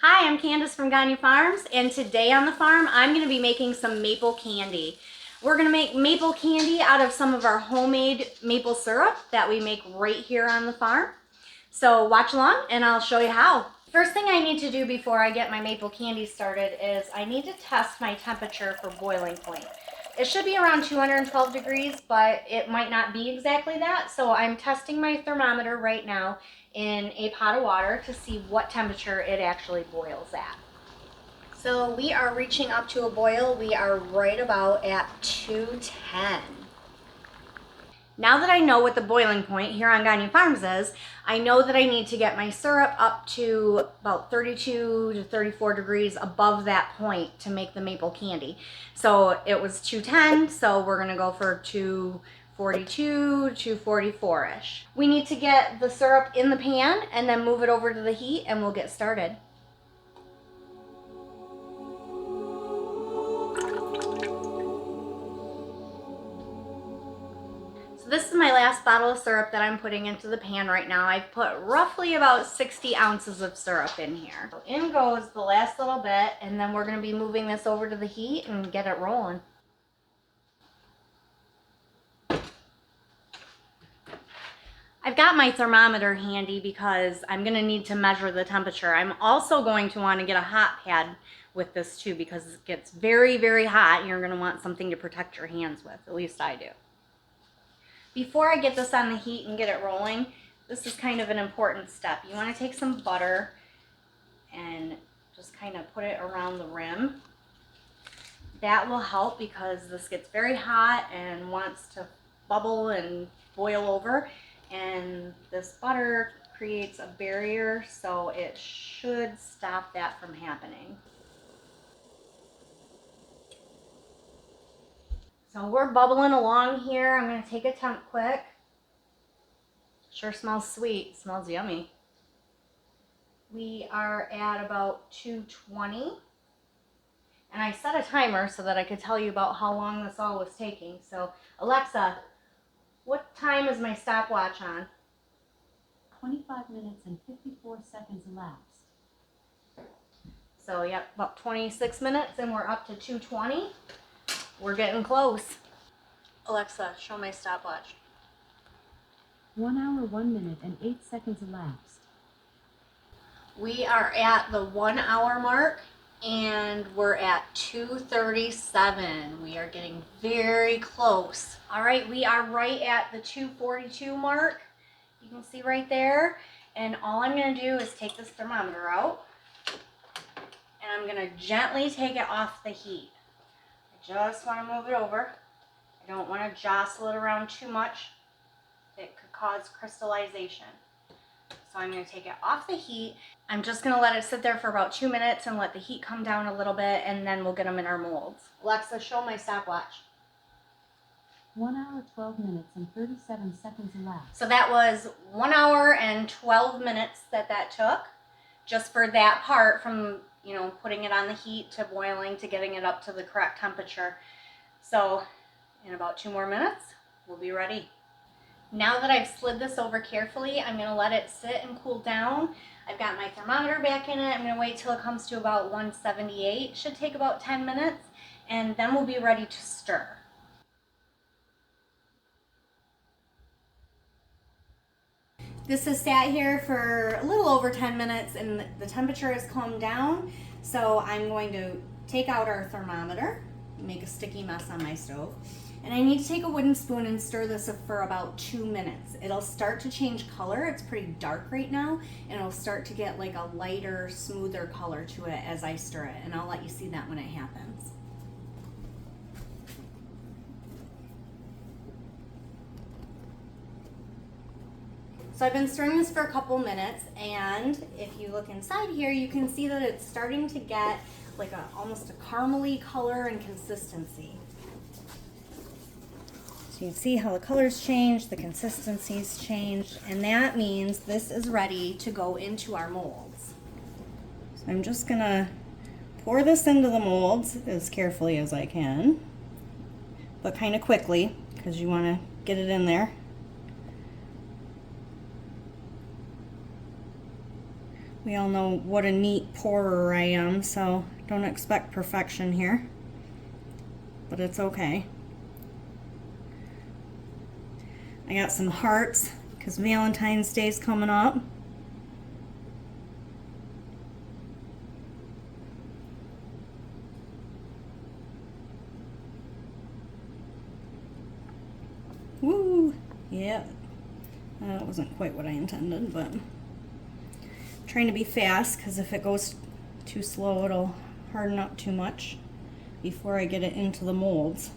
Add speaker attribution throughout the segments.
Speaker 1: Hi, I'm Candace from Gagne Farms, and today on the farm I'm going to be making some maple candy. We're going to make maple candy out of some of our homemade maple syrup that we make right here on the farm. So watch along and I'll show you how. First thing I need to do before I get my maple candy started is I need to test my temperature for boiling point. It should be around 212 degrees, but it might not be exactly that. So I'm testing my thermometer right now in a pot of water to see what temperature it actually boils at. So we are reaching up to a boil. We are right about at 210. Now that I know what the boiling point here on Gagne Farms is, I know that I need to get my syrup up to about 32 to 34 degrees above that point to make the maple candy. So it was 210, so we're gonna go for 242, 244-ish. We need to get the syrup in the pan and then move it over to the heat and we'll get started. So this is my last bottle of syrup that I'm putting into the pan right now. I've put roughly about 60 ounces of syrup in here. So in goes the last little bit, and then we're going to be moving this over to the heat and get it rolling. I've got my thermometer handy because I'm going to need to measure the temperature. I'm also going to want to get a hot pad with this too because it gets very, very hot and you're going to want something to protect your hands with. At least I do. Before I get this on the heat and get it rolling, this is kind of an important step. You want to take some butter and just kind of put it around the rim. That will help because this gets very hot and wants to bubble and boil over. And this butter creates a barrier, so it should stop that from happening. So we're bubbling along here. I'm going to take a temp quick. Sure smells sweet. Smells yummy. We are at about 220. And I set a timer so that I could tell you about how long this all was taking. So Alexa, what time is my stopwatch on?
Speaker 2: 25 minutes and 54 seconds elapsed.
Speaker 1: So yep, about 26 minutes and we're up to 220. We're getting close. Alexa, show my stopwatch.
Speaker 2: 1 hour, 1 minute and 8 seconds elapsed.
Speaker 1: We are at the 1 hour mark and we're at 2:37. We are getting very close. All right, we are right at the 2:42 mark. You can see right there. And all I'm gonna do is take this thermometer out and I'm gonna gently take it off the heat. I just wanna move it over. I don't wanna jostle it around too much. It could cause crystallization. So I'm going to take it off the heat. I'm just going to let it sit there for about 2 minutes and let the heat come down a little bit, and then we'll get them in our molds. Alexa, show my stopwatch.
Speaker 2: 1 hour, 12 minutes and 37 seconds elapsed.
Speaker 1: So that was 1 hour and 12 minutes that took, just for that part from, putting it on the heat to boiling to getting it up to the correct temperature. So in about 2 more minutes, we'll be ready. Now that I've slid this over carefully, I'm going to let it sit and cool down. I've got my thermometer back in it. I'm going to wait till it comes to about 178. It should take about 10 minutes, and then we'll be ready to stir. This has sat here for a little over 10 minutes, and the temperature has calmed down. So I'm going to take out our thermometer, make a sticky mess on my stove. And I need to take a wooden spoon and stir this for about 2 minutes. It'll start to change color. It's pretty dark right now, and it'll start to get like a lighter, smoother color to it as I stir it. And I'll let you see that when it happens. So I've been stirring this for a couple minutes, and if you look inside here, you can see that it's starting to get like almost a caramely color and consistency. So you can see how the colors changed, the consistency's changed, and that means this is ready to go into our molds. So I'm just gonna pour this into the molds as carefully as I can, but kind of quickly because you want to get it in there. We We all know what a neat pourer I am, so don't expect perfection here, but it's okay. I got some hearts because Valentine's Day's coming up. Woo! Yeah, that wasn't quite what I intended, but I'm trying to be fast because if it goes too slow, it'll harden up too much before I get it into the molds.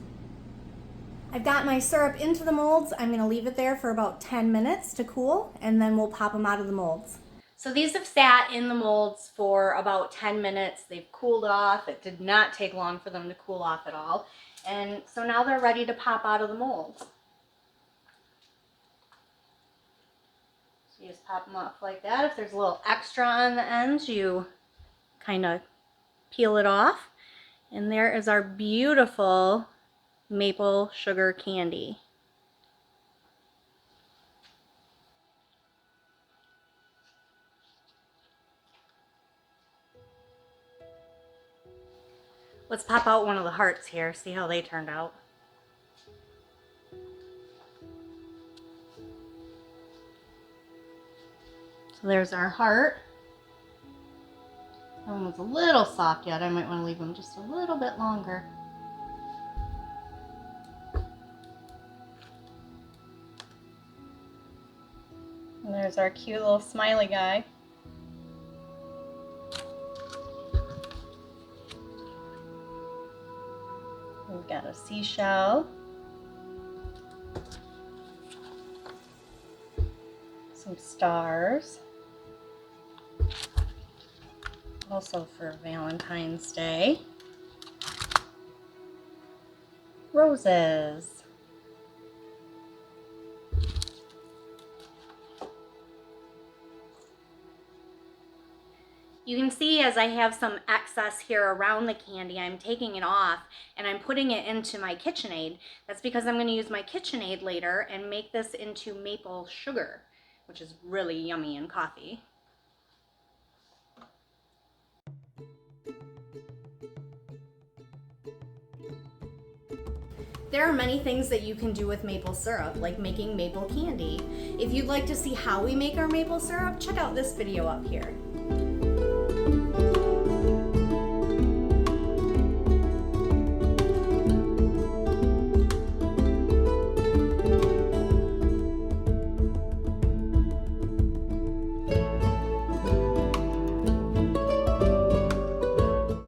Speaker 1: I've got my syrup into the molds. I'm going to leave it there for about 10 minutes to cool, and then we'll pop them out of the molds. So these have sat in the molds for about 10 minutes. They've cooled off. It did not take long for them to cool off at all. And so now they're ready to pop out of the molds. So you just pop them off like that. If there's a little extra on the ends, you kind of peel it off. And there is our beautiful maple sugar candy. Let's pop out one of the hearts here, see how they turned out. So there's our heart. That one was a little soft yet. I might want to leave them just a little bit longer. And there's our cute little smiley guy. We've got a seashell. Some stars. Also for Valentine's Day. Roses. You can see as I have some excess here around the candy, I'm taking it off and I'm putting it into my KitchenAid. That's because I'm going to use my KitchenAid later and make this into maple sugar, which is really yummy in coffee. There are many things that you can do with maple syrup, like making maple candy. If you'd like to see how we make our maple syrup, check out this video up here.